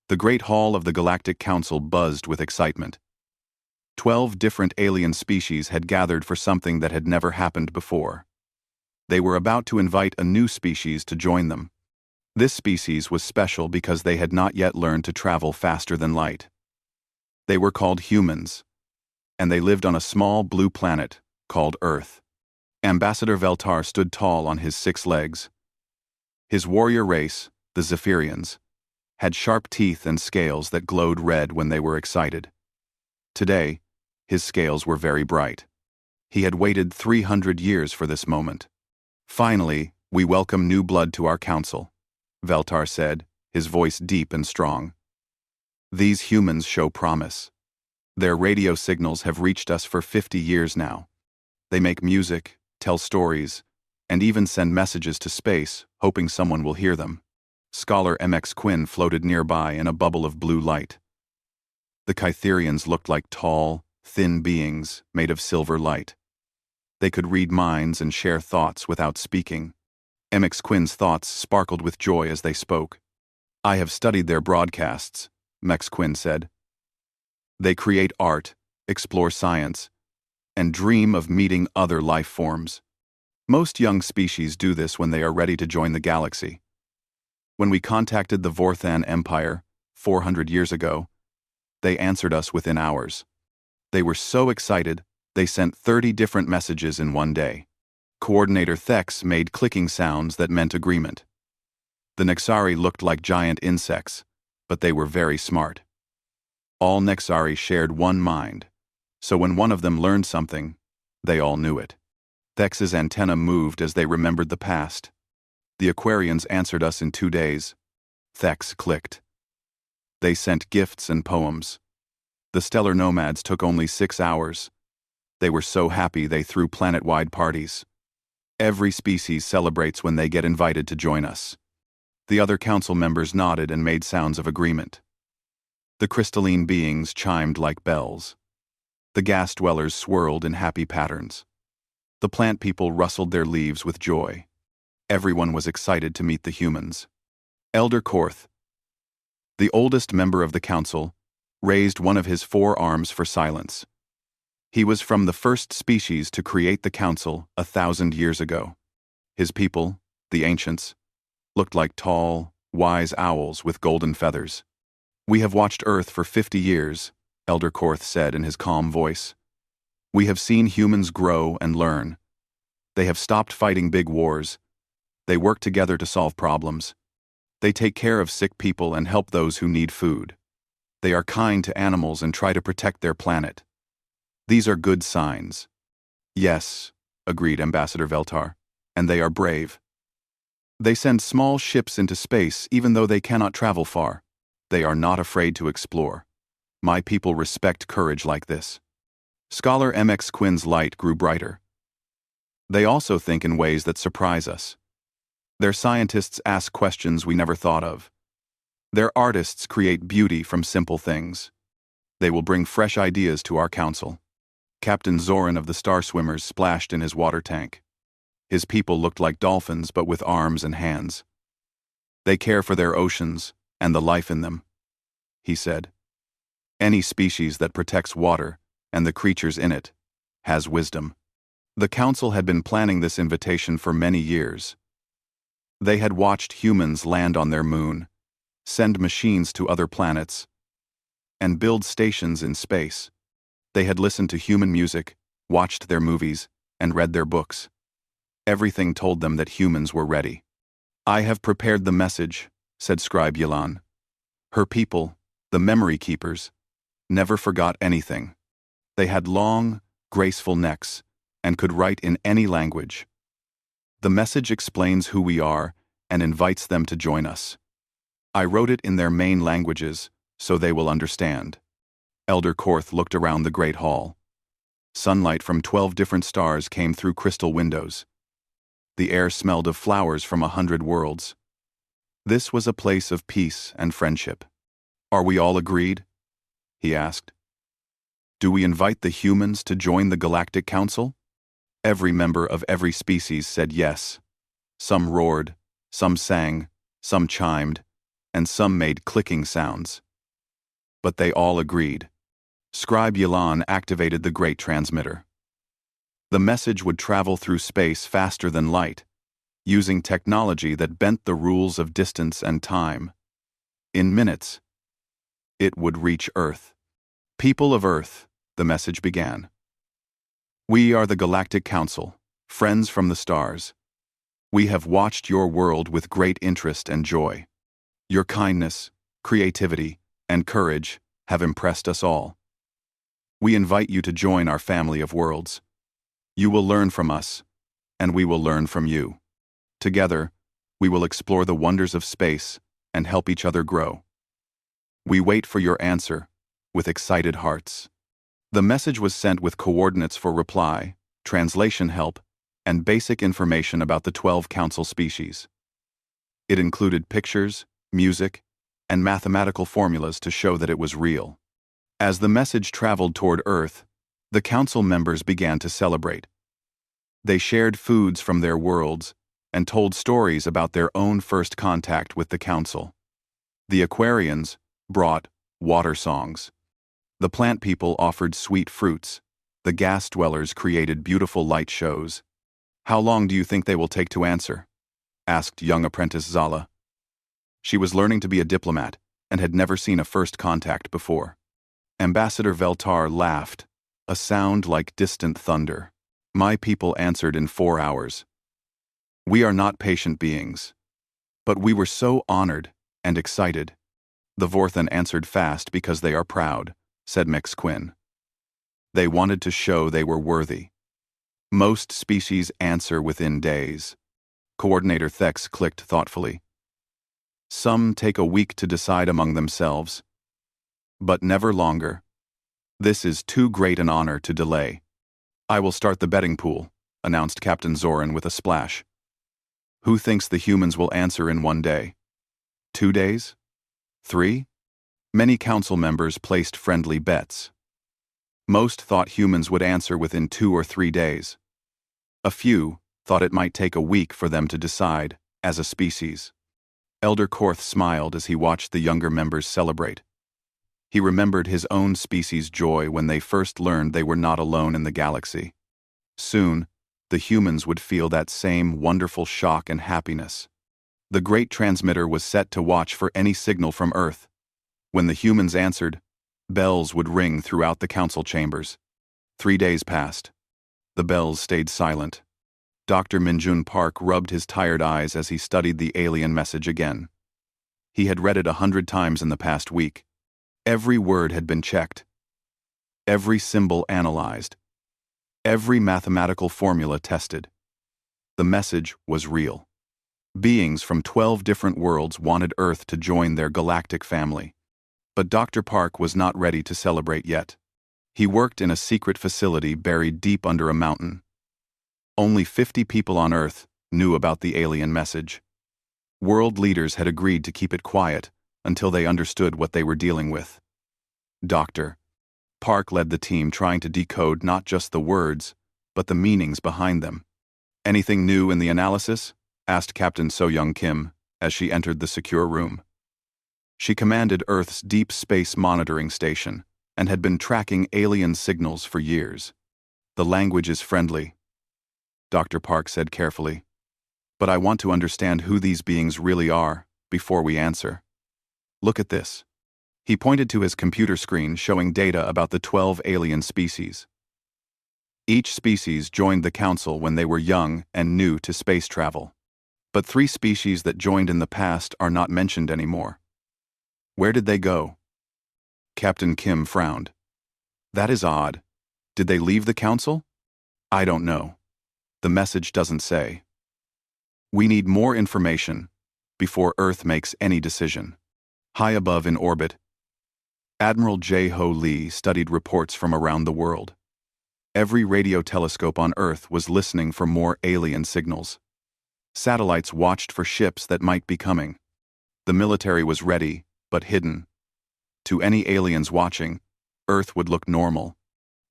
The Great Hall of the Galactic Council buzzed with excitement. 12 different alien species had gathered for something that had never happened before. They were about to invite a new species to join them. This species was special because they had not yet learned to travel faster than light. They were called humans, and they lived on a small blue planet called Earth. Ambassador Veltar stood tall on his 6 legs. His warrior race, the Zephyrians, had sharp teeth and scales that glowed red when they were excited. Today, his scales were very bright. He had waited 300 years for this moment. Finally, we welcome new blood to our council, Veltar said, his voice deep and strong. These humans show promise. Their radio signals have reached us for 50 years now. They make music, tell stories, and even send messages to space, hoping someone will hear them. Scholar MX Quinn floated nearby in a bubble of blue light. The Kytherians looked like tall, thin beings made of silver light. They could read minds and share thoughts without speaking. MX Quinn's thoughts sparkled with joy as they spoke. I have studied their broadcasts, MX Quinn said. They create art, explore science, and dream of meeting other life forms. Most young species do this when they are ready to join the galaxy. When we contacted the Vorthan Empire 400 years ago, they answered us within hours. They were so excited, they sent 30 different messages in one day. Coordinator Thex made clicking sounds that meant agreement. The Nexari looked like giant insects, but they were very smart. All Nexari shared one mind, so when one of them learned something, they all knew it. Thex's antenna moved as they remembered the past. The Aquarians answered us in 2 days. Thex clicked. They sent gifts and poems. The Stellar Nomads took only 6 hours. They were so happy they threw planet-wide parties. Every species celebrates when they get invited to join us. The other council members nodded and made sounds of agreement. The crystalline beings chimed like bells. The gas dwellers swirled in happy patterns. The plant people rustled their leaves with joy. Everyone was excited to meet the humans. Elder Korth, the oldest member of the council, raised one of his 4 arms for silence. He was from the first species to create the council 1,000 years ago. His people, the ancients, looked like tall, wise owls with golden feathers. We have watched Earth for 50 years, Elder Korth said in his calm voice. We have seen humans grow and learn. They have stopped fighting big wars. They work together to solve problems. They take care of sick people and help those who need food. They are kind to animals and try to protect their planet. These are good signs. Yes, agreed Ambassador Veltar, and they are brave. They send small ships into space even though they cannot travel far. They are not afraid to explore. My people respect courage like this. Scholar MX Quinn's light grew brighter. They also think in ways that surprise us. Their scientists ask questions we never thought of. Their artists create beauty from simple things. They will bring fresh ideas to our council. Captain Zoran of the Star Swimmers splashed in his water tank. His people looked like dolphins but with arms and hands. They care for their oceans and the life in them, he said. Any species that protects water and the creatures in it has wisdom. The council had been planning this invitation for many years. They had watched humans land on their moon, send machines to other planets, and build stations in space. They had listened to human music, watched their movies, and read their books. Everything told them that humans were ready. I have prepared the message, said Scribe Yelan. Her people, the memory keepers, never forgot anything. They had long, graceful necks and could write in any language. The message explains who we are and invites them to join us. I wrote it in their main languages so they will understand. Elder Korth looked around the great hall. Sunlight from 12 different stars came through crystal windows. The air smelled of flowers from 100 worlds. This was a place of peace and friendship. Are we all agreed? He asked. Do we invite the humans to join the Galactic Council? Every member of every species said yes. Some roared, some sang, some chimed, and some made clicking sounds. But they all agreed. Scribe Yilan activated the great transmitter. The message would travel through space faster than light, using technology that bent the rules of distance and time. In minutes, it would reach Earth. People of Earth, the message began. We are the Galactic Council, friends from the stars. We have watched your world with great interest and joy. Your kindness, creativity, and courage have impressed us all. We invite you to join our family of worlds. You will learn from us, and we will learn from you. Together, we will explore the wonders of space and help each other grow. We wait for your answer with excited hearts. The message was sent with coordinates for reply, translation help, and basic information about the 12 council species. It included pictures, music, and mathematical formulas to show that it was real. As the message traveled toward Earth, the council members began to celebrate. They shared foods from their worlds and told stories about their own first contact with the council. The Aquarians brought water songs. The plant people offered sweet fruits. The gas dwellers created beautiful light shows. How long do you think they will take to answer? Asked young apprentice Zala. She was learning to be a diplomat and had never seen a first contact before. Ambassador Veltar laughed, a sound like distant thunder. My people answered in 4 hours. We are not patient beings. But we were so honored and excited. The Vorthan answered fast because they are proud, said Mix Quinn. They wanted to show they were worthy. Most species answer within days. Coordinator Thex clicked thoughtfully. Some take a week to decide among themselves. But never longer. This is too great an honor to delay. I will start the betting pool, announced Captain Zoran with a splash. Who thinks the humans will answer in 1 day? 2 days? 3? Many council members placed friendly bets. Most thought humans would answer within 2 or 3 days. A few thought it might take a week for them to decide, as a species. Elder Korth smiled as he watched the younger members celebrate. He remembered his own species' joy when they first learned they were not alone in the galaxy. Soon, the humans would feel that same wonderful shock and happiness. The great transmitter was set to watch for any signal from Earth. When the humans answered, bells would ring throughout the council chambers. 3 days passed. The bells stayed silent. Dr. Minjun Park rubbed his tired eyes as he studied the alien message again. He had read it 100 times in the past week. Every word had been checked. Every symbol analyzed. Every mathematical formula tested. The message was real. Beings from 12 different worlds wanted Earth to join their galactic family. But Dr. Park was not ready to celebrate yet. He worked in a secret facility buried deep under a mountain. Only 50 people on Earth knew about the alien message. World leaders had agreed to keep it quiet until they understood what they were dealing with. Dr. Park led the team trying to decode not just the words, but the meanings behind them. Anything new in the analysis? Asked Captain So-Young Kim as she entered the secure room. She commanded Earth's deep space monitoring station and had been tracking alien signals for years. The language is friendly, Dr. Park said carefully. But I want to understand who these beings really are before we answer. Look at this. He pointed to his computer screen showing data about the 12 alien species. Each species joined the council when they were young and new to space travel. But 3 species that joined in the past are not mentioned anymore. Where did they go? Captain Kim frowned. That is odd. Did they leave the council? I don't know. The message doesn't say. We need more information before Earth makes any decision. High above in orbit, Admiral J-Ho Lee studied reports from around the world. Every radio telescope on Earth was listening for more alien signals. Satellites watched for ships that might be coming. The military was ready, but hidden. To any aliens watching, Earth would look normal.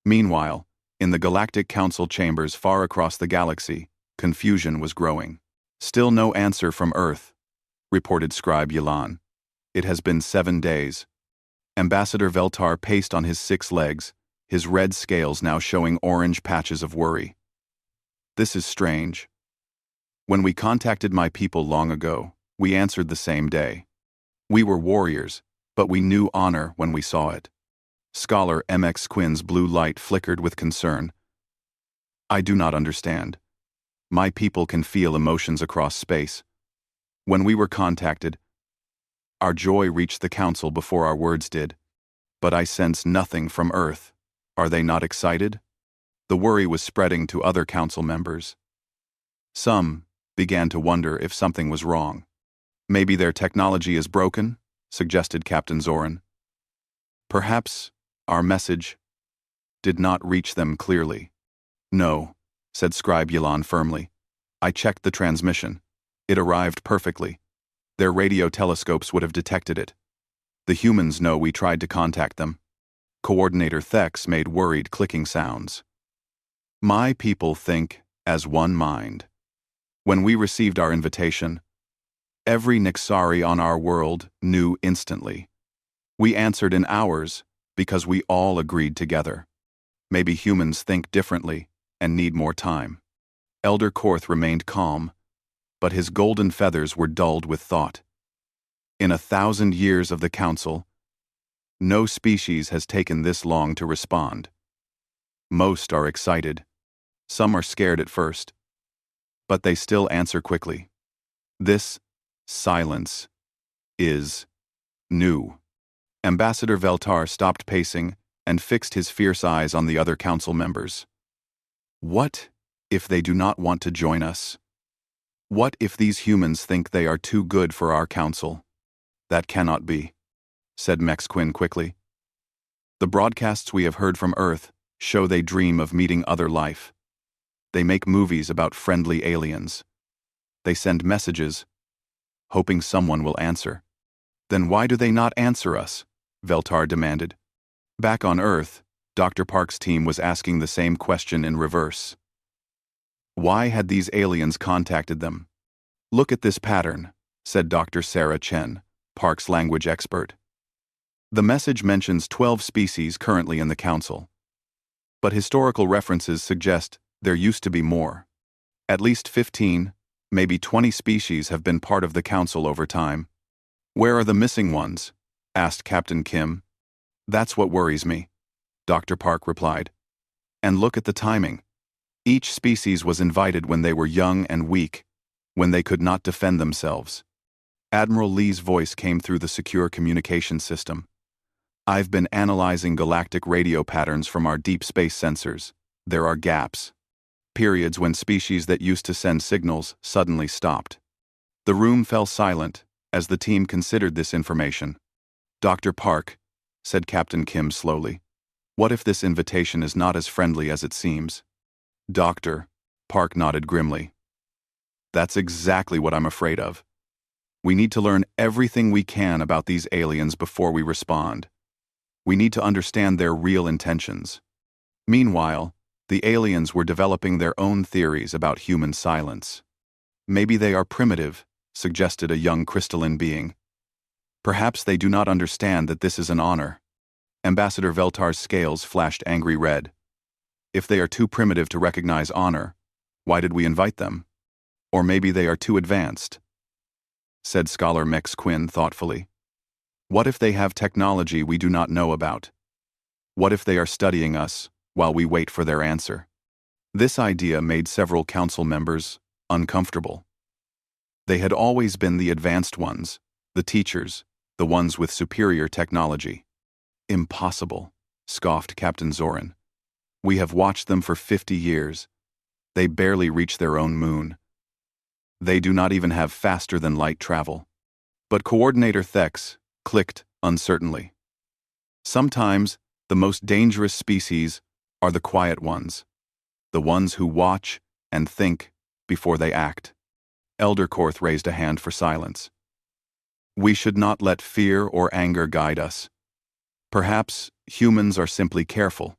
Meanwhile, in the Galactic Council chambers far across the galaxy, confusion was growing. Still no answer from Earth, reported Scribe Yilan. It has been 7 days. Ambassador Veltar paced on his 6 legs, his red scales now showing orange patches of worry. This is strange. When we contacted my people long ago, we answered the same day. We were warriors, but we knew honor when we saw it. Scholar MX Quinn's blue light flickered with concern. I do not understand. My people can feel emotions across space. When we were contacted, our joy reached the council before our words did. But I sense nothing from Earth. Are they not excited? The worry was spreading to other council members. Some began to wonder if something was wrong. Maybe their technology is broken, suggested Captain Zoran. Perhaps our message did not reach them clearly. No, said Scribe Yelan firmly. I checked the transmission. It arrived perfectly. Their radio telescopes would have detected it. The humans know we tried to contact them. Coordinator Thex made worried clicking sounds. My people think as one mind. When we received our invitation, every Nixari on our world knew instantly. We answered in hours because we all agreed together. Maybe humans think differently and need more time. Elder Korth remained calm, but his golden feathers were dulled with thought. In 1,000 years of the Council, no species has taken this long to respond. Most are excited. Some are scared at first. But they still answer quickly. This silence is new. Ambassador Veltar stopped pacing and fixed his fierce eyes on the other council members. What if they do not want to join us? What if these humans think they are too good for our council? That cannot be, said Mex Quinn quickly. The broadcasts we have heard from Earth show they dream of meeting other life. They make movies about friendly aliens. They send messages, hoping someone will answer. Then why do they not answer us? Veltar demanded. Back on Earth, Dr. Park's team was asking the same question in reverse. Why had these aliens contacted them? Look at this pattern, said Dr. Sarah Chen, Park's language expert. The message mentions 12 species currently in the Council. But historical references suggest there used to be more. At least 15, maybe 20 species have been part of the Council over time. Where are the missing ones? Asked Captain Kim. That's what worries me, Dr. Park replied. And look at the timing. Each species was invited when they were young and weak, when they could not defend themselves. Admiral Lee's voice came through the secure communication system. I've been analyzing galactic radio patterns from our deep space sensors. There are gaps. Periods when species that used to send signals suddenly stopped. The room fell silent as the team considered this information. Dr. Park, said Captain Kim slowly, what if this invitation is not as friendly as it seems? Doctor, Park nodded grimly. That's exactly what I'm afraid of. We need to learn everything we can about these aliens before we respond. We need to understand their real intentions. Meanwhile, the aliens were developing their own theories about human silence. Maybe they are primitive, suggested a young crystalline being. Perhaps they do not understand that this is an honor. Ambassador Veltar's scales flashed angry red. If they are too primitive to recognize honor, why did we invite them? Or maybe they are too advanced, said Scholar Mex Quinn thoughtfully. What if they have technology we do not know about? What if they are studying us while we wait for their answer? This idea made several council members uncomfortable. They had always been the advanced ones, the teachers, the ones with superior technology. Impossible, scoffed Captain Zoran. We have watched them for 50 years. They barely reach their own moon. They do not even have faster-than-light travel. But Coordinator Thex clicked uncertainly. Sometimes the most dangerous species are the quiet ones, the ones who watch and think before they act. Elder Korth raised a hand for silence. We should not let fear or anger guide us. Perhaps humans are simply careful.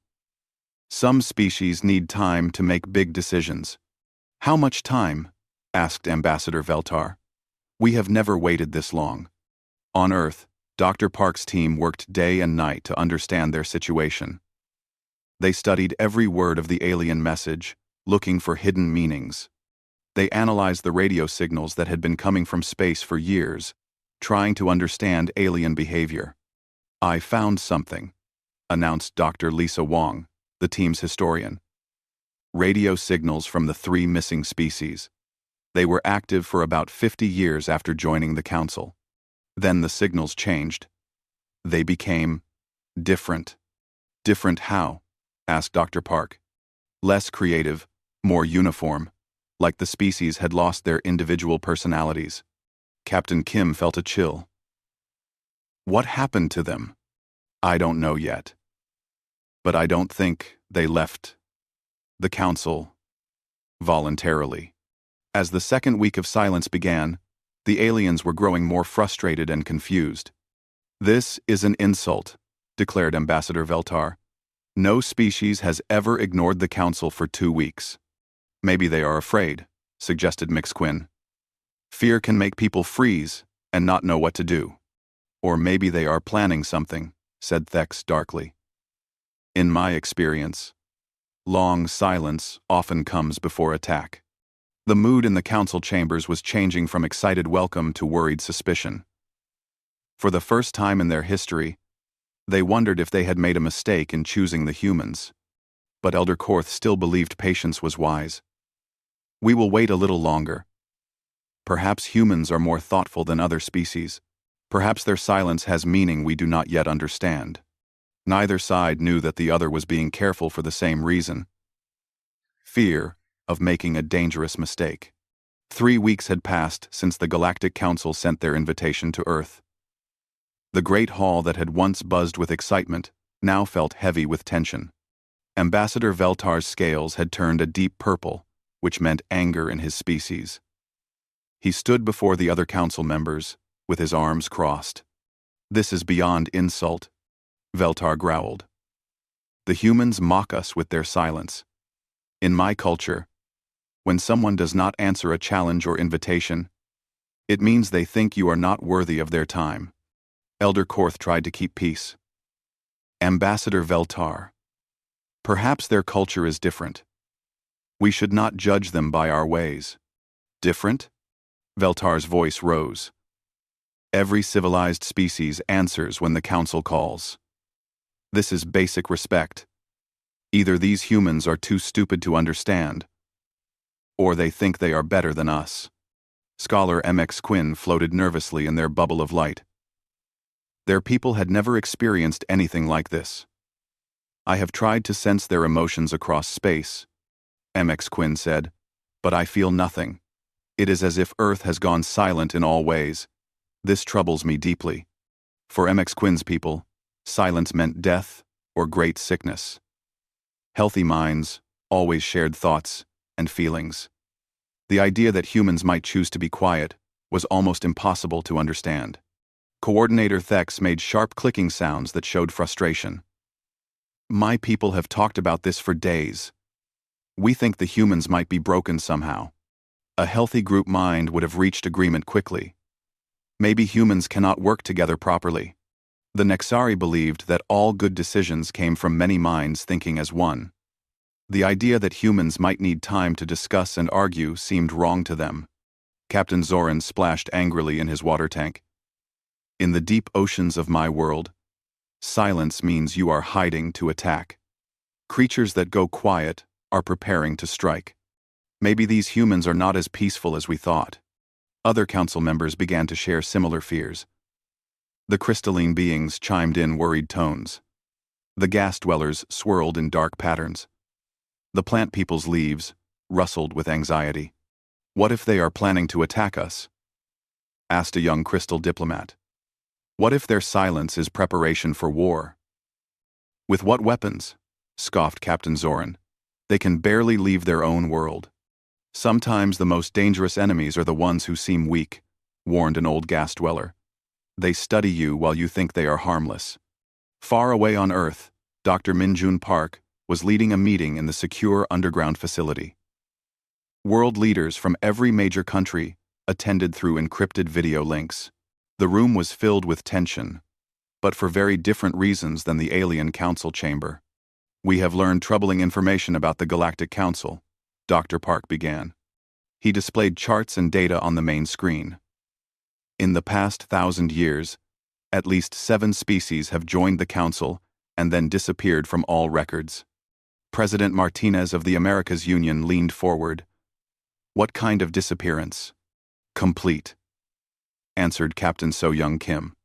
Some species need time to make big decisions. How much time? Asked Ambassador Veltar. We have never waited this long. On Earth, Dr. Park's team worked day and night to understand their situation. They studied every word of the alien message, looking for hidden meanings. They analyzed the radio signals that had been coming from space for years, trying to understand alien behavior. "I found something," announced Dr. Lisa Wong, the team's historian. Radio signals from the 3 missing species. They were active for about 50 years after joining the Council. Then the signals changed. They became different. "Different how?" asked Dr. Park. "Less creative, more uniform, like the species had lost their individual personalities." Captain Kim felt a chill. "What happened to them?" "I don't know yet. But I don't think they left the Council voluntarily." As the second week of silence began, the aliens were growing more frustrated and confused. "This is an insult," declared Ambassador Veltar. "No species has ever ignored the Council for 2 weeks. "Maybe they are afraid," suggested McQuinn. "Fear can make people freeze and not know what to do." "Or maybe they are planning something," said Thex darkly. "In my experience, long silence often comes before attack." The mood in the council chambers was changing from excited welcome to worried suspicion. For the first time in their history, they wondered if they had made a mistake in choosing the humans. But Elder Korth still believed patience was wise. "We will wait a little longer. Perhaps humans are more thoughtful than other species. Perhaps their silence has meaning we do not yet understand." Neither side knew that the other was being careful for the same reason: fear of making a dangerous mistake. 3 weeks had passed since the Galactic Council sent their invitation to Earth. The great hall that had once buzzed with excitement now felt heavy with tension. Ambassador Veltar's scales had turned a deep purple, which meant anger in his species. He stood before the other council members, with his arms crossed. "This is beyond insult," Veltar growled. "The humans mock us with their silence. In my culture, when someone does not answer a challenge or invitation, it means they think you are not worthy of their time." Elder Korth tried to keep peace. "Ambassador Veltar, perhaps their culture is different. We should not judge them by our ways." "Different?" Veltar's voice rose. "Every civilized species answers when the council calls. This is basic respect. Either these humans are too stupid to understand, or they think they are better than us." Scholar MX Quinn floated nervously in their bubble of light. Their people had never experienced anything like this. "I have tried to sense their emotions across space," MX Quinn said, "but I feel nothing. It is as if Earth has gone silent in all ways. This troubles me deeply." For MX Quinn's people, silence meant death or great sickness. Healthy minds always shared thoughts and feelings. The idea that humans might choose to be quiet was almost impossible to understand. Coordinator Thex made sharp clicking sounds that showed frustration. "My people have talked about this for days. We think the humans might be broken somehow. A healthy group mind would have reached agreement quickly. Maybe humans cannot work together properly." The Nexari believed that all good decisions came from many minds thinking as one. The idea that humans might need time to discuss and argue seemed wrong to them. Captain Zoran splashed angrily in his water tank. "In the deep oceans of my world, silence means you are hiding to attack. Creatures that go quiet are preparing to strike. Maybe these humans are not as peaceful as we thought." Other council members began to share similar fears. The crystalline beings chimed in worried tones. The gas dwellers swirled in dark patterns. The plant people's leaves rustled with anxiety. "What if they are planning to attack us?" asked a young crystal diplomat. "What if their silence is preparation for war?" "With what weapons?" scoffed Captain Zoran. "They can barely leave their own world." "Sometimes the most dangerous enemies are the ones who seem weak," warned an old gas dweller. "They study you while you think they are harmless." Far away on Earth, Dr. Minjun Park was leading a meeting in the secure underground facility. World leaders from every major country attended through encrypted video links. The room was filled with tension, but for very different reasons than the alien council chamber. "We have learned troubling information about the Galactic Council," Dr. Park began. He displayed charts and data on the main screen. "In the past 1,000 years, at least 7 species have joined the Council and then disappeared from all records." President Martinez of the Americas Union leaned forward. "What kind of disappearance?" "Complete," answered Captain So-Young Kim.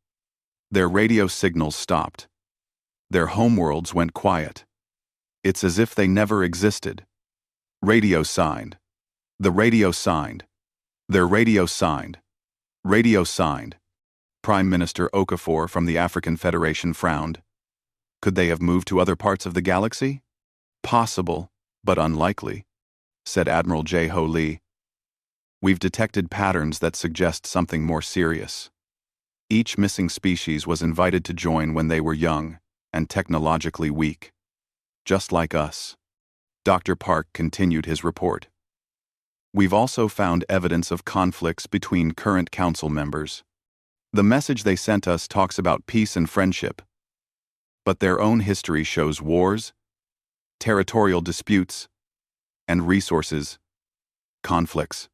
"Their radio signals stopped. Their homeworlds went quiet. It's as if they never existed. Radio signed. The radio signed. Their radio signed. Radio signed." Prime Minister Okafor from the African Federation frowned. "Could they have moved to other parts of the galaxy?" "Possible, but unlikely," said Admiral J. Ho Lee. "We've detected patterns that suggest something more serious. Each missing species was invited to join when they were young and technologically weak. Just like us." Dr. Park continued his report. "We've also found evidence of conflicts between current council members. The message they sent us talks about peace and friendship, but their own history shows wars, territorial disputes, and resources conflicts.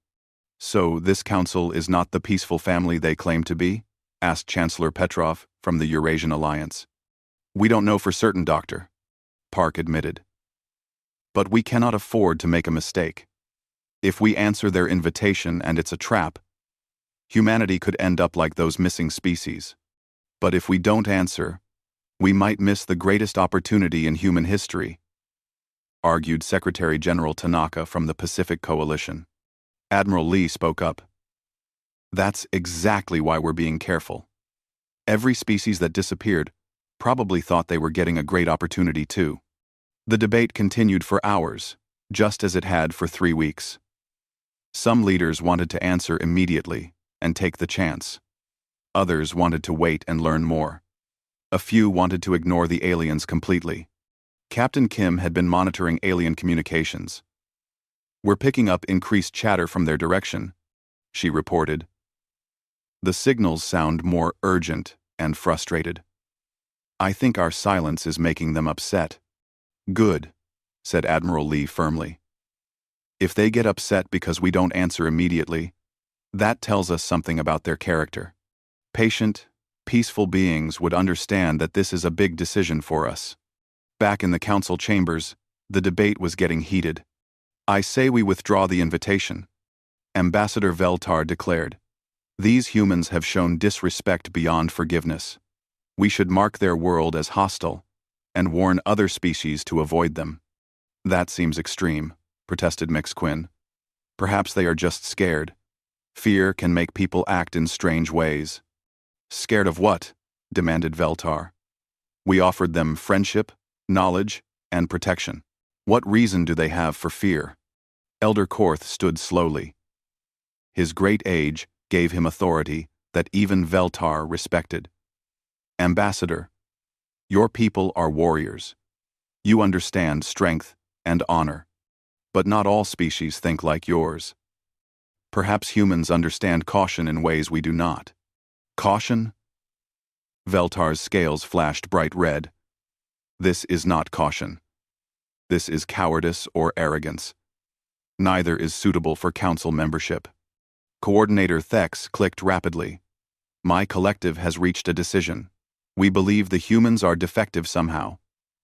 So this council is not the peaceful family they claim to be?" asked Chancellor Petrov from the Eurasian Alliance. "We don't know for certain, Doctor," Park admitted. "But we cannot afford to make a mistake. If we answer their invitation and it's a trap, humanity could end up like those missing species. But if we don't answer, we might miss the greatest opportunity in human history," argued Secretary General Tanaka from the Pacific Coalition. Admiral Lee spoke up. "That's exactly why we're being careful. Every species that disappeared probably thought they were getting a great opportunity too." The debate continued for hours, just as it had for 3 weeks. Some leaders wanted to answer immediately and take the chance. Others wanted to wait and learn more. A few wanted to ignore the aliens completely. Captain Kim had been monitoring alien communications. "We're picking up increased chatter from their direction," she reported. "The signals sound more urgent and frustrated. I think our silence is making them upset." "Good," said Admiral Lee firmly. "If they get upset because we don't answer immediately, that tells us something about their character. Patient, peaceful beings would understand that this is a big decision for us." Back in the council chambers, the debate was getting heated. "I say we withdraw the invitation," Ambassador Veltar declared. "These humans have shown disrespect beyond forgiveness. We should mark their world as hostile and warn other species to avoid them." "That seems extreme," protested McQuinn. "Perhaps they are just scared. Fear can make people act in strange ways." "Scared of what?" demanded Veltar. "We offered them friendship, knowledge, and protection. What reason do they have for fear?" Elder Korth stood slowly. His great age gave him authority that even Veltar respected. "Ambassador, your people are warriors. You understand strength and honor. But not all species think like yours. Perhaps humans understand caution in ways we do not." "Caution?" Veltar's scales flashed bright red. "This is not caution. This is cowardice or arrogance. Neither is suitable for council membership." Coordinator Thex clicked rapidly. "My collective has reached a decision. We believe the humans are defective somehow.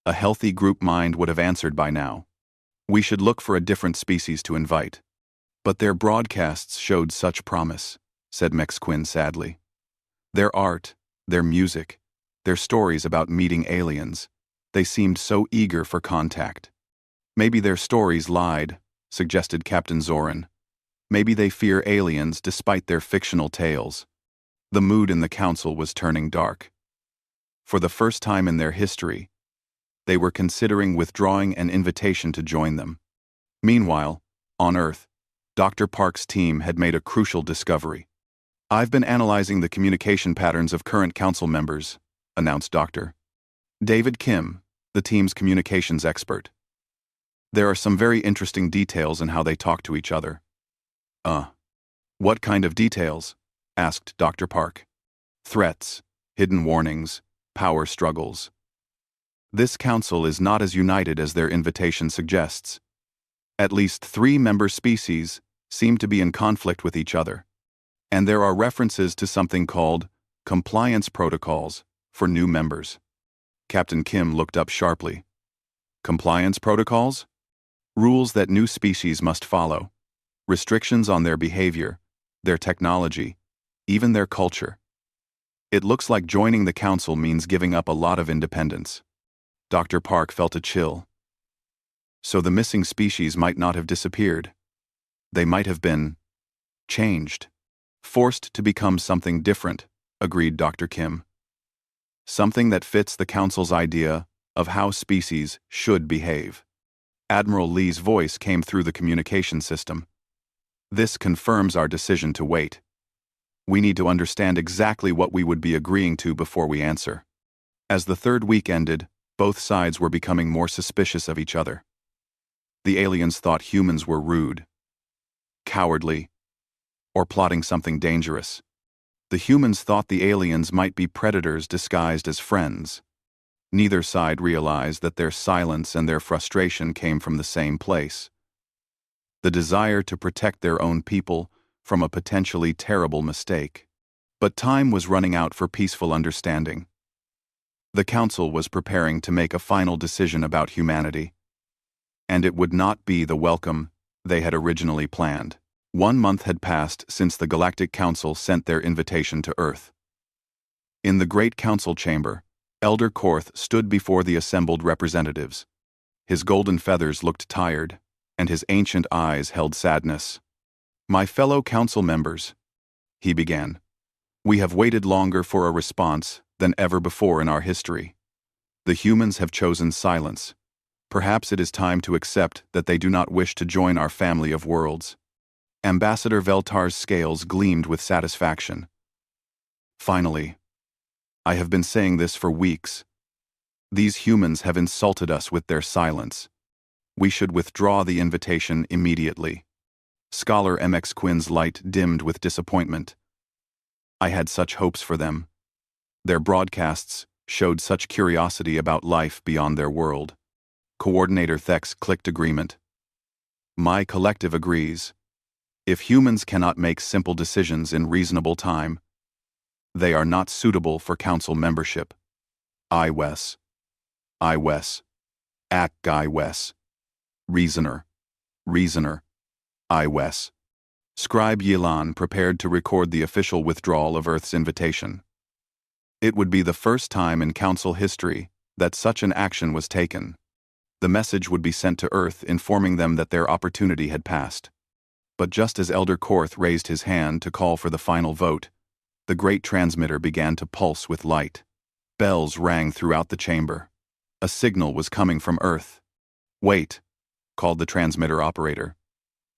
A healthy group mind would have answered by now. We should look for a different species to invite." "But their broadcasts showed such promise," said McQuinn sadly. "Their art, their music, their stories about meeting aliens, they seemed so eager for contact." "Maybe their stories lied," suggested Captain Zoran. "Maybe they fear aliens despite their fictional tales." The mood in the council was turning dark. For the first time in their history, they were considering withdrawing an invitation to join them. Meanwhile, on Earth, Dr. Park's team had made a crucial discovery. "I've been analyzing the communication patterns of current council members," announced Dr. David Kim, the team's communications expert. "There are some very interesting details in how they talk to each other." What kind of details?" asked Dr. Park. Threats, hidden warnings, power struggles. This council is not as united as their invitation suggests. At least 3 member species seem to be in conflict with each other, and there are references to something called compliance protocols for new members. Captain Kim looked up sharply. Compliance protocols? Rules that new species must follow. Restrictions on their behavior, their technology, even their culture. It looks like joining the council means giving up a lot of independence. Dr. Park felt a chill. So the missing species might not have disappeared. They might have been changed, forced to become something different, agreed Dr. Kim. Something that fits the council's idea of how species should behave. Admiral Lee's voice came through the communication system. This confirms our decision to wait. We need to understand exactly what we would be agreeing to before we answer. As the 3rd week ended, both sides were becoming more suspicious of each other. The aliens thought humans were rude, cowardly, or plotting something dangerous. The humans thought the aliens might be predators disguised as friends. Neither side realized that their silence and their frustration came from the same place. The desire to protect their own people from a potentially terrible mistake. But time was running out for peaceful understanding. The council was preparing to make a final decision about humanity. And it would not be the welcome they had originally planned. 1 month had passed since the Galactic Council sent their invitation to Earth. In the Great Council Chamber, Elder Korth stood before the assembled representatives. His golden feathers looked tired, and his ancient eyes held sadness. "My fellow council members," he began, "we have waited longer for a response than ever before in our history. The humans have chosen silence. Perhaps it is time to accept that they do not wish to join our family of worlds." Ambassador Veltar's scales gleamed with satisfaction. "Finally. I have been saying this for weeks. These humans have insulted us with their silence. We should withdraw the invitation immediately." Scholar MX Quinn's light dimmed with disappointment. "I had such hopes for them. Their broadcasts showed such curiosity about life beyond their world." Coordinator Thex clicked agreement. "My collective agrees. If humans cannot make simple decisions in reasonable time, they are not suitable for council membership. I-Wes. At Guy Wes. Reasoner. I-Wes." Scribe Yilan prepared to record the official withdrawal of Earth's invitation. It would be the first time in council history that such an action was taken. The message would be sent to Earth informing them that their opportunity had passed. But just as Elder Korth raised his hand to call for the final vote, the great transmitter began to pulse with light. Bells rang throughout the chamber. A signal was coming from Earth. "Wait," called the transmitter operator.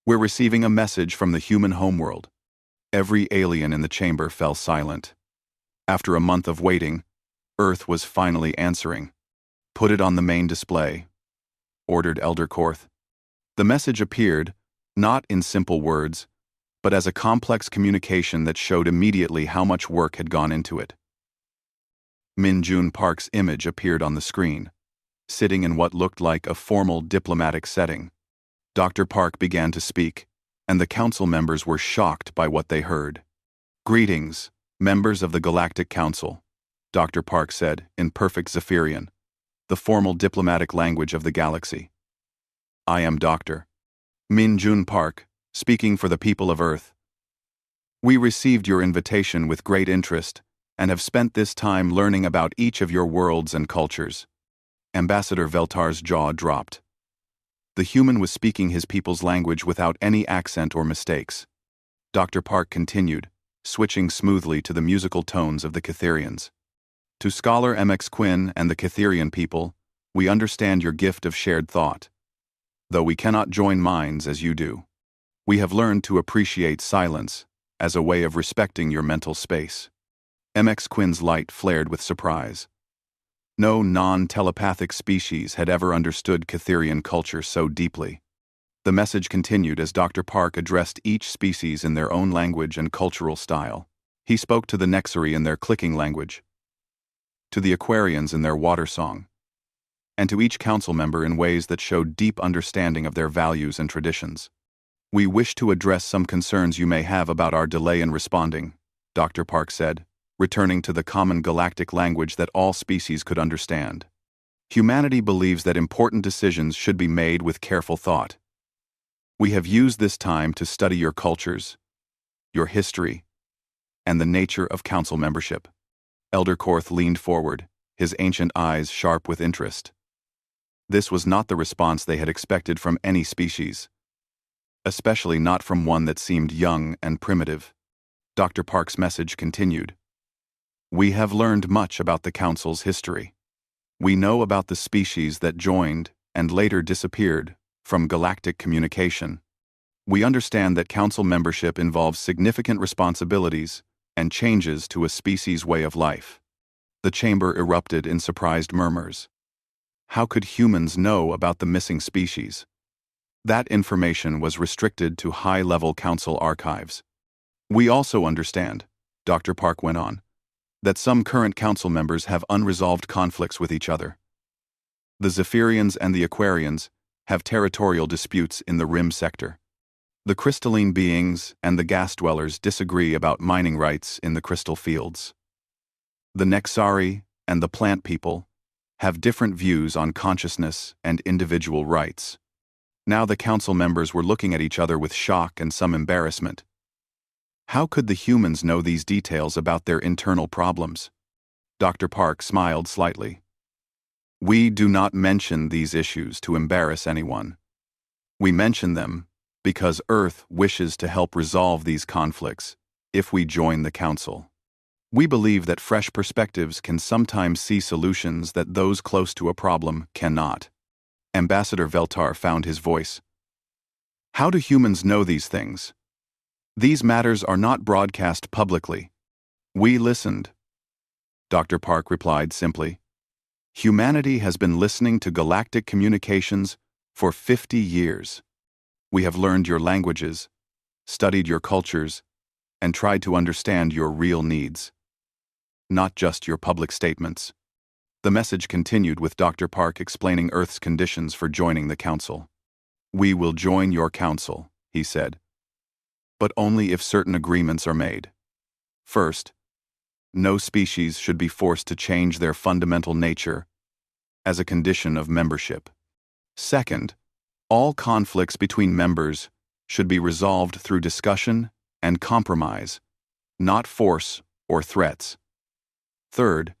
"We're receiving a message from the human homeworld." Every alien in the chamber fell silent. After a month of waiting, Earth was finally answering. "Put it on the main display," ordered Elder Korth. The message appeared, not in simple words, but as a complex communication that showed immediately how much work had gone into it. Min Jun Park's image appeared on the screen, sitting in what looked like a formal diplomatic setting. Dr. Park began to speak, and the council members were shocked by what they heard. "Greetings, members of the Galactic Council," Dr. Park said in perfect Zephyrian, the formal diplomatic language of the galaxy. "I am Dr. Min Jun Park, speaking for the people of Earth. We received your invitation with great interest and have spent this time learning about each of your worlds and cultures." Ambassador Veltar's jaw dropped. The human was speaking his people's language without any accent or mistakes. Dr. Park continued, switching smoothly to the musical tones of the Catherians. "To Scholar MX Quinn and the Catherian people, we understand your gift of shared thought. Though we cannot join minds as you do, we have learned to appreciate silence as a way of respecting your mental space." MX Quinn's light flared with surprise. No non-telepathic species had ever understood Catherian culture so deeply. The message continued as Dr. Park addressed each species in their own language and cultural style. He spoke to the Nexari in their clicking language, to the Aquarians in their water song, and to each council member in ways that showed deep understanding of their values and traditions. "We wish to address some concerns you may have about our delay in responding," Dr. Park said, returning to the common galactic language that all species could understand. "Humanity believes that important decisions should be made with careful thought. We have used this time to study your cultures, your history, and the nature of council membership." Elder Korth leaned forward, his ancient eyes sharp with interest. This was not the response they had expected from any species, especially not from one that seemed young and primitive. Dr. Park's message continued. "We have learned much about the Council's history. We know about the species that joined and later disappeared from galactic communication. We understand that Council membership involves significant responsibilities and changes to a species' way of life." The chamber erupted in surprised murmurs. How could humans know about the missing species? That information was restricted to high-level council archives. "We also understand," Dr. Park went on, "that some current council members have unresolved conflicts with each other. The Zephyrians and the Aquarians have territorial disputes in the Rim sector. The crystalline beings and the gas dwellers disagree about mining rights in the crystal fields. The Nexari and the plant people have different views on consciousness and individual rights." Now the council members were looking at each other with shock and some embarrassment. How could the humans know these details about their internal problems? Dr. Park smiled slightly. "We do not mention these issues to embarrass anyone. We mention them because Earth wishes to help resolve these conflicts if we join the council. We believe that fresh perspectives can sometimes see solutions that those close to a problem cannot." Ambassador Veltar found his voice. "How do humans know these things? These matters are not broadcast publicly. We listened." Dr. Park replied simply, "Humanity has been listening to galactic communications for 50 years. We have learned your languages, studied your cultures, and tried to understand your real needs, not just your public statements." The message continued with Dr. Park explaining Earth's conditions for joining the council. "We will join your council," he said, "but only if certain agreements are made. First, no species should be forced to change their fundamental nature as a condition of membership. Second, all conflicts between members should be resolved through discussion and compromise, not force or threats. Third,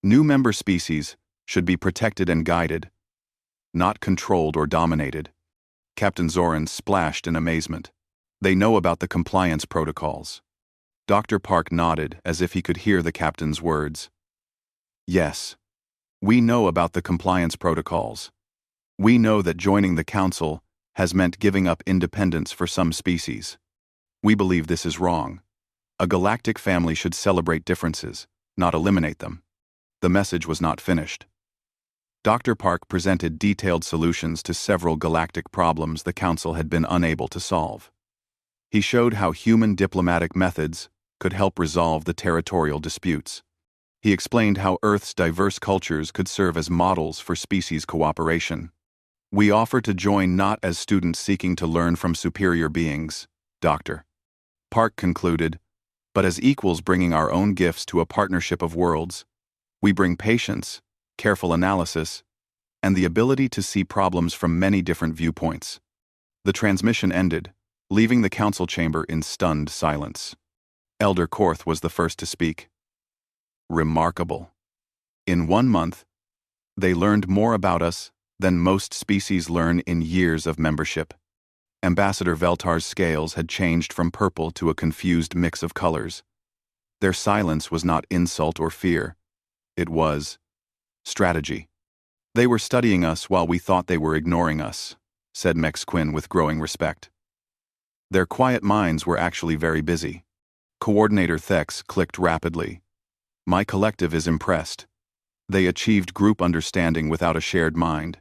new member species should be protected and guided, not controlled or dominated." Captain Zoran splashed in amazement. "They know about the compliance protocols." Dr. Park nodded as if he could hear the captain's words. "Yes, we know about the compliance protocols. We know that joining the council has meant giving up independence for some species. We believe this is wrong. A galactic family should celebrate differences, not eliminate them." The message was not finished. Dr. Park presented detailed solutions to several galactic problems the Council had been unable to solve. He showed how human diplomatic methods could help resolve the territorial disputes. He explained how Earth's diverse cultures could serve as models for species cooperation. "We offer to join not as students seeking to learn from superior beings," Dr. Park concluded, "but as equals bringing our own gifts to a partnership of worlds. We bring patience, careful analysis, and the ability to see problems from many different viewpoints." The transmission ended, leaving the council chamber in stunned silence. Elder Korth was the first to speak. "Remarkable. In 1 month, they learned more about us than most species learn in years of membership." Ambassador Veltar's scales had changed from purple to a confused mix of colors. Their silence was not insult or fear. It was strategy. "They were studying us while we thought they were ignoring us," said Mex Quinn with growing respect. "Their quiet minds were actually very busy." Coordinator Thex clicked rapidly. "My collective is impressed. They achieved group understanding without a shared mind.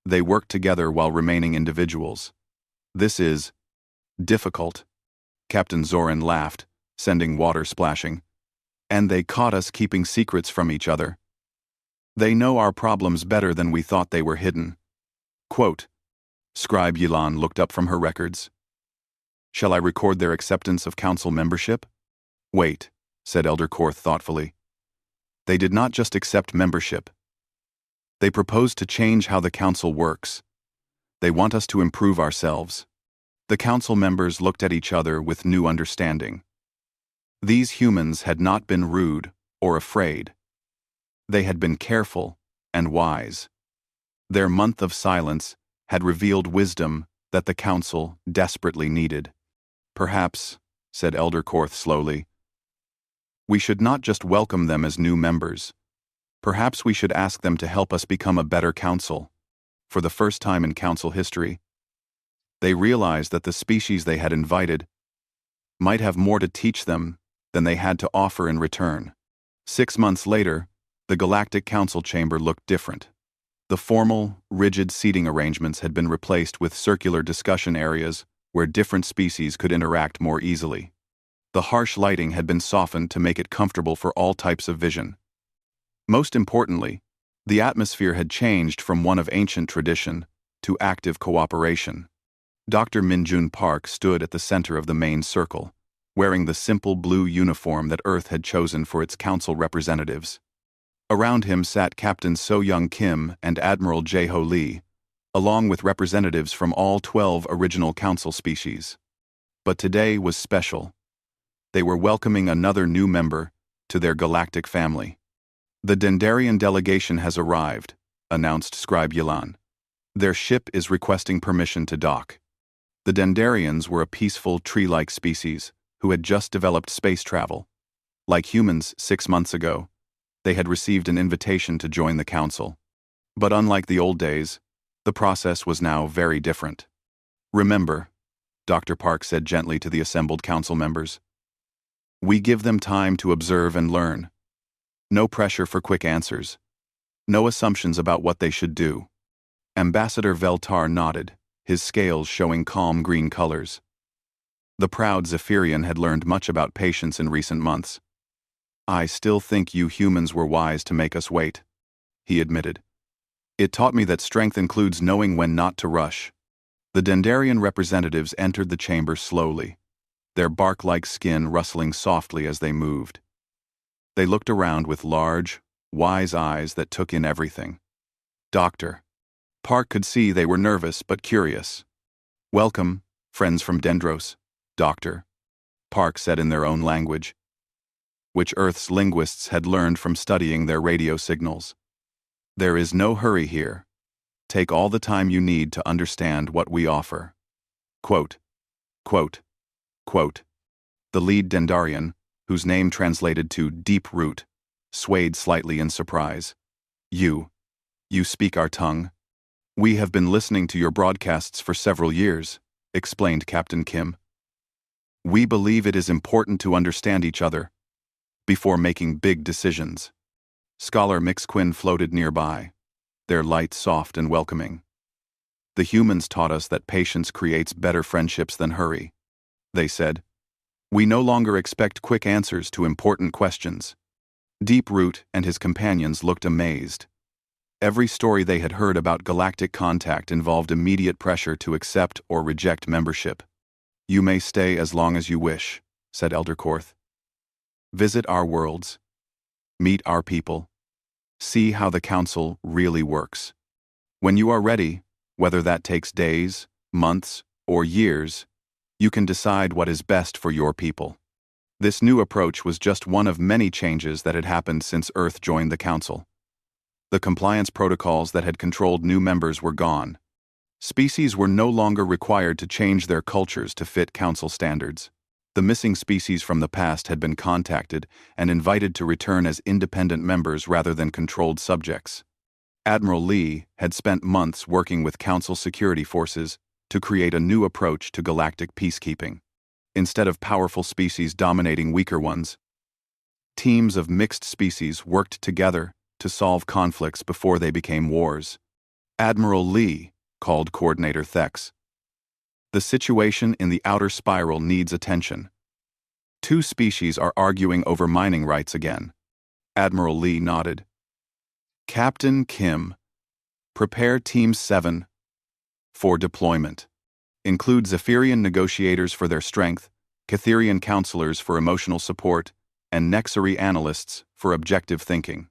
They worked together while remaining individuals. This is difficult." Captain Zoran laughed, sending water splashing. And they caught us keeping secrets from each other. They know our problems better than we thought they were hidden. Quote, Scribe Yilan looked up from her records. Shall I record their acceptance of council membership? Wait, said Elder Korth thoughtfully. They did not just accept membership. They propose to change how the council works. They want us to improve ourselves. The council members looked at each other with new understanding. These humans had not been rude or afraid. They had been careful and wise. Their month of silence had revealed wisdom that the council desperately needed. Perhaps, said Elder Korth slowly, we should not just welcome them as new members. Perhaps we should ask them to help us become a better council. For the first time in council history, they realized that the species they had invited might have more to teach them than they had to offer in return. 6 months later, the Galactic Council chamber looked different. The formal, rigid seating arrangements had been replaced with circular discussion areas where different species could interact more easily. The harsh lighting had been softened to make it comfortable for all types of vision. Most importantly, the atmosphere had changed from one of ancient tradition to active cooperation. Dr. Minjun Park stood at the center of the main circle, wearing the simple blue uniform that Earth had chosen for its council representatives. Around him sat Captain So-Young Kim and Admiral Jae-Ho Lee, along with representatives from all 12 original council species. But today was special. They were welcoming another new member to their galactic family. The Dendarian delegation has arrived, announced Scribe Yilan. Their ship is requesting permission to dock. The Dendarians were a peaceful, tree-like species who had just developed space travel. Like humans 6 months ago, they had received an invitation to join the council. But unlike the old days, the process was now very different. Remember, Dr. Park said gently to the assembled council members, we give them time to observe and learn. No pressure for quick answers. No assumptions about what they should do. Ambassador Veltar nodded, his scales showing calm green colors. The proud Zephyrian had learned much about patience in recent months. I still think you humans were wise to make us wait, he admitted. It taught me that strength includes knowing when not to rush. The Dendarian representatives entered the chamber slowly, their bark-like skin rustling softly as they moved. They looked around with large, wise eyes that took in everything. Doctor. Park could see they were nervous but curious. Welcome, friends from Dendros, Doctor, Park said in their own language, which Earth's linguists had learned from studying their radio signals. There is no hurry here. Take all the time you need to understand what we offer. Quote, quote, quote. The lead Dendarian, whose name translated to Deep Root, swayed slightly in surprise. You speak our tongue? We have been listening to your broadcasts for several years, explained Captain Kim. We believe it is important to understand each other before making big decisions. Scholar Mixquin floated nearby, their light soft and welcoming. The humans taught us that patience creates better friendships than hurry. They said, we no longer expect quick answers to important questions. Deep Root and his companions looked amazed. Every story they had heard about galactic contact involved immediate pressure to accept or reject membership. You may stay as long as you wish, said Elder Korth. Visit our worlds. Meet our people. See how the council really works. When you are ready, whether that takes days, months, or years, you can decide what is best for your people. This new approach was just one of many changes that had happened since Earth joined the council. The compliance protocols that had controlled new members were gone. Species were no longer required to change their cultures to fit council standards. The missing species from the past had been contacted and invited to return as independent members rather than controlled subjects. Admiral Lee had spent months working with council security forces to create a new approach to galactic peacekeeping. Instead of powerful species dominating weaker ones, teams of mixed species worked together to solve conflicts before they became wars. Admiral Lee called Coordinator Thex. The situation in the outer spiral needs attention. Two species are arguing over mining rights again. Admiral Lee nodded. Captain Kim, prepare Team 7 for deployment. Include Zephyrian negotiators for their strength, Catherian counselors for emotional support, and Nexari analysts for objective thinking.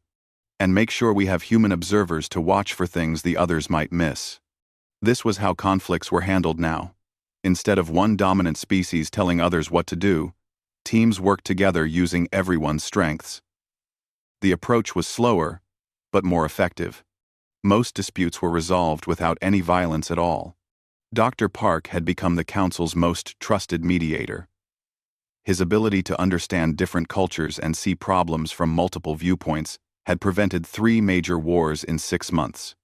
And make sure we have human observers to watch for things the others might miss. This was how conflicts were handled now. Instead of one dominant species telling others what to do, teams worked together using everyone's strengths. The approach was slower, but more effective. Most disputes were resolved without any violence at all. Dr. Park had become the Council's most trusted mediator. His ability to understand different cultures and see problems from multiple viewpoints had prevented 3 major wars in 6 months.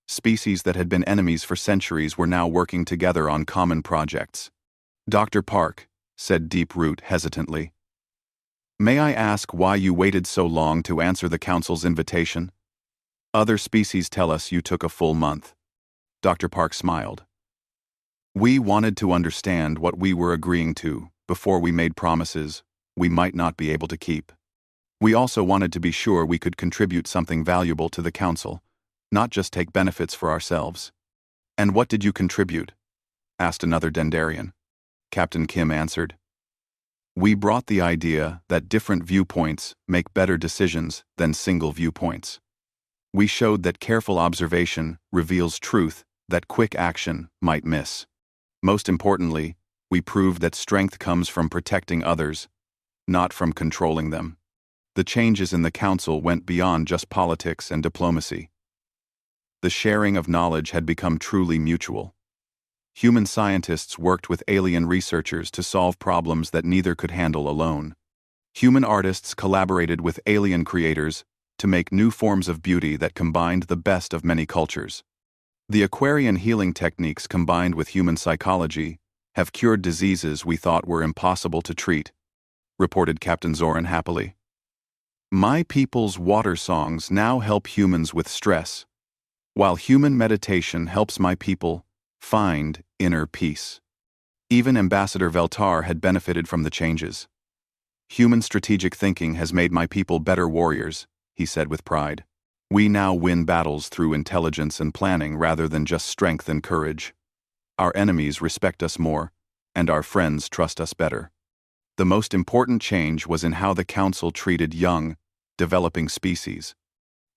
Species that had been enemies for centuries were now working together on common projects. Dr. Park, said Deep Root hesitantly, may I ask why you waited so long to answer the Council's invitation? Other species tell us you took a full month. Dr. Park smiled. We wanted to understand what we were agreeing to before we made promises we might not be able to keep. We also wanted to be sure we could contribute something valuable to the Council, not just take benefits for ourselves. And what did you contribute? Asked another Dendarian. Captain Kim answered. We brought the idea that different viewpoints make better decisions than single viewpoints. We showed that careful observation reveals truth that quick action might miss. Most importantly, we proved that strength comes from protecting others, not from controlling them. The changes in the Council went beyond just politics and diplomacy. The sharing of knowledge had become truly mutual. Human scientists worked with alien researchers to solve problems that neither could handle alone. Human artists collaborated with alien creators to make new forms of beauty that combined the best of many cultures. The Aquarian healing techniques combined with human psychology have cured diseases we thought were impossible to treat, reported Captain Zoran happily. My people's water songs now help humans with stress, while human meditation helps my people find inner peace. Even Ambassador Veltar had benefited from the changes. Human strategic thinking has made my people better warriors, he said with pride. We now win battles through intelligence and planning rather than just strength and courage. Our enemies respect us more, and our friends trust us better. The most important change was in how the Council treated young, developing species.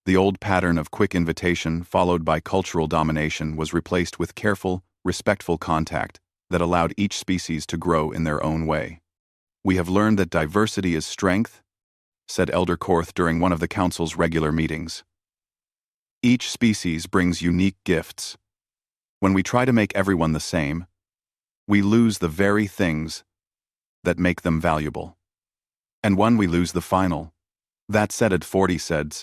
The old pattern of quick invitation followed by cultural domination was replaced with careful, respectful contact that allowed each species to grow in their own way. We have learned that diversity is strength, said Elder Korth during one of the Council's regular meetings. Each species brings unique gifts. When we try to make everyone the same, we lose the very things that make them valuable. And when we lose the final. That said, 40 said.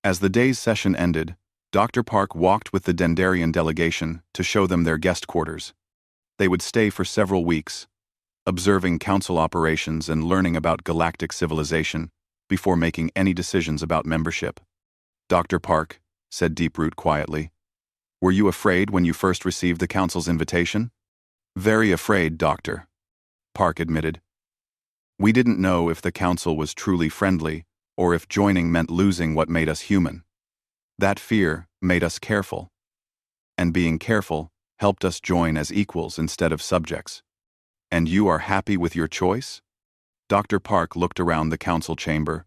As the day's session ended, Dr. Park walked with the Dendarian delegation to show them their guest quarters. They would stay for several weeks, observing Council operations and learning about galactic civilization before making any decisions about membership. Dr. Park, said Deeproot quietly, were you afraid when you first received the Council's invitation? Very afraid, Doctor, Park admitted. We didn't know if the Council was truly friendly or if joining meant losing what made us human. That fear made us careful. And being careful helped us join as equals instead of subjects. And you are happy with your choice? Dr. Park looked around the Council chamber,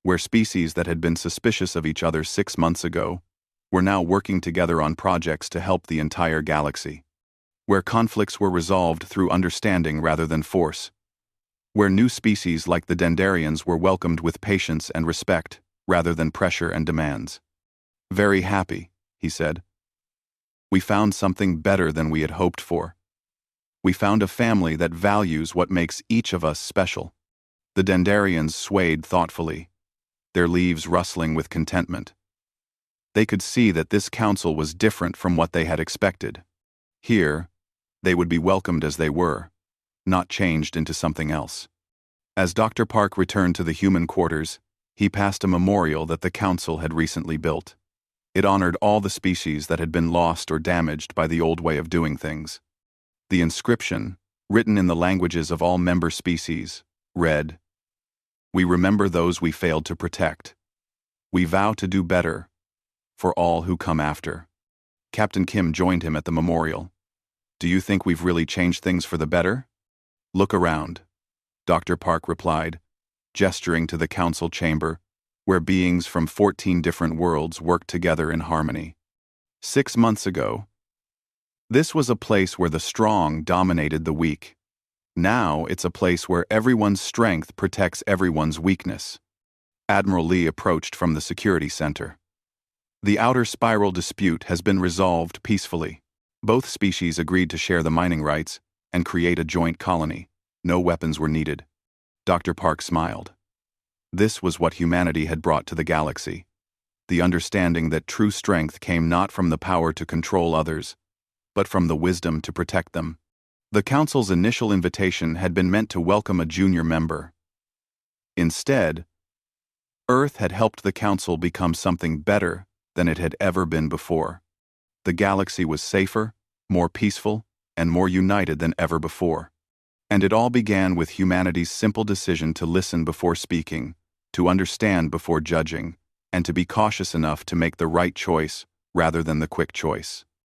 where species that had been suspicious of each other 6 months ago were now working together on projects to help the entire galaxy. Where conflicts were resolved through understanding rather than force. Where new species like the Dendarians were welcomed with patience and respect rather than pressure and demands. Very happy, he said. We found something better than we had hoped for. We found a family that values what makes each of us special. The Dendarians swayed thoughtfully, their leaves rustling with contentment. They could see that this Council was different from what they had expected. Here, they would be welcomed as they were, not changed into something else. As Dr. Park returned to the human quarters, he passed a memorial that the Council had recently built. It honored all the species that had been lost or damaged by the old way of doing things. The inscription, written in the languages of all member species, Read, "We remember those we failed to protect. We vow to do better for all who come after." Captain Kim joined him at the memorial. "Do you think we've really changed things for the better?" "Look around," Dr. Park replied, gesturing to the council chamber, where beings from 14 different worlds worked together in harmony. 6 months ago, this was a place where the strong dominated the weak. Now it's a place where everyone's strength protects everyone's weakness. Admiral Lee approached from the security center. "The outer spiral dispute has been resolved peacefully. Both species agreed to share the mining rights and create a joint colony. No weapons were needed." Dr. Park smiled. This was what humanity had brought to the galaxy. The understanding that true strength came not from the power to control others, but from the wisdom to protect them. The Council's initial invitation had been meant to welcome a junior member. Instead, Earth had helped the Council become something better than it had ever been before. The galaxy was safer, more peaceful, and more united than ever before. And it all began with humanity's simple decision to listen before speaking, to understand before judging, and to be cautious enough to make the right choice rather than the quick choice.